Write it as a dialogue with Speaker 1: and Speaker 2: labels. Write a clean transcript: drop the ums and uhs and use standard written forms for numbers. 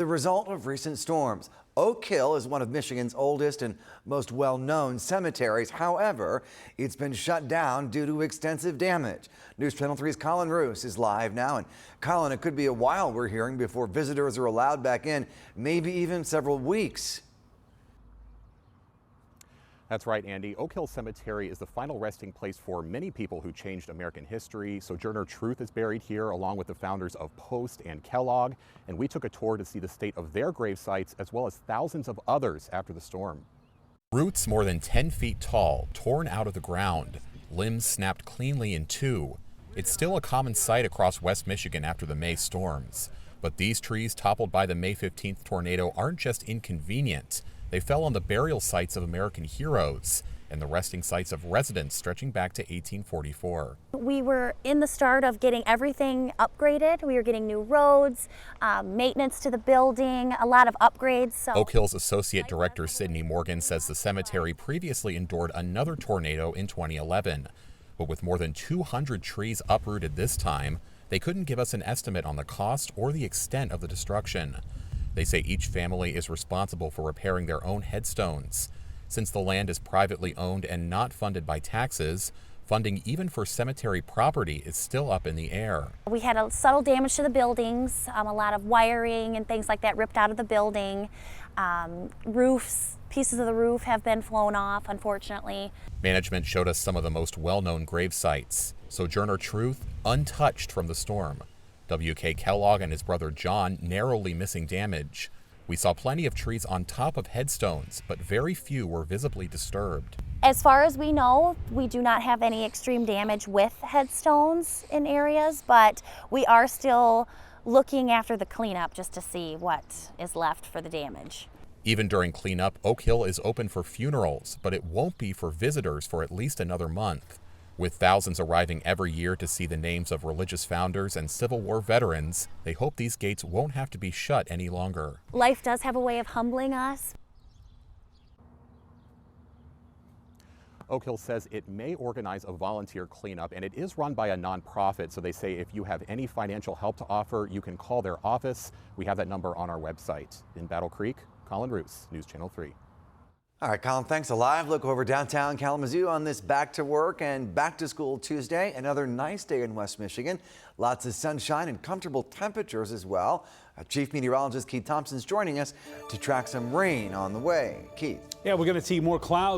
Speaker 1: The result of recent storms. Oak Hill is one of Michigan's oldest and most well-known cemeteries. However, it's been shut down due to extensive damage. News Channel 3's Colin Roos is live now. And Colin, it could be a while, we're hearing, before visitors are allowed back in, maybe even several weeks.
Speaker 2: That's right, Andy. Oak Hill Cemetery is the final resting place for many people who changed American history. Sojourner Truth is buried here, along with the founders of Post and Kellogg. And we took a tour to see the state of their grave sites, as well as thousands of others after the storm. Roots more than 10 feet tall, torn out of the ground, limbs snapped cleanly in two. It's still a common sight across West Michigan after the May storms. But these trees toppled by the May 15th tornado aren't just inconvenient. They fell on the burial sites of American heroes and the resting sites of residents stretching back to 1844.
Speaker 3: We were in the start of getting everything upgraded. We were getting new roads, maintenance to the building, a lot of upgrades. So
Speaker 2: Oak Hill's Associate Director Sydney Morgan says the cemetery previously endured another tornado in 2011. But with more than 200 trees uprooted this time, they couldn't give us an estimate on the cost or the extent of the destruction. They say each family is responsible for repairing their own headstones. Since the land is privately owned and not funded by taxes, funding even for cemetery property is still up in the air.
Speaker 3: We had a subtle damage to the buildings, a lot of wiring and things like that ripped out of the building. Roofs, pieces of the roof have been flown off, unfortunately.
Speaker 2: Management showed us some of the most well-known grave sites. Sojourner Truth, untouched from the storm. W.K. Kellogg and his brother John narrowly missing damage. We saw plenty of trees on top of headstones, but very few were visibly disturbed.
Speaker 3: As far as we know, we do not have any extreme damage with headstones in areas, but we are still looking after the cleanup just to see what is left for the damage.
Speaker 2: Even during cleanup, Oak Hill is open for funerals, but it won't be for visitors for at least another month. With thousands arriving every year to see the names of religious founders and Civil War veterans, they hope these gates won't have to be shut any longer.
Speaker 3: Life does have a way of humbling us.
Speaker 2: Oak Hill says it may organize a volunteer cleanup, and it is run by a nonprofit, so they say if you have any financial help to offer, you can call their office. We have that number on our website. In Battle Creek, Colin Roos, News Channel 3.
Speaker 1: All right, Colin, thanks. A live look over downtown Kalamazoo on this back to work and back to school Tuesday. Another nice day in West Michigan. Lots of sunshine and comfortable temperatures as well. Chief Meteorologist Keith Thompson is joining us to track some rain on the way. Keith.
Speaker 4: Yeah, we're going to see more clouds.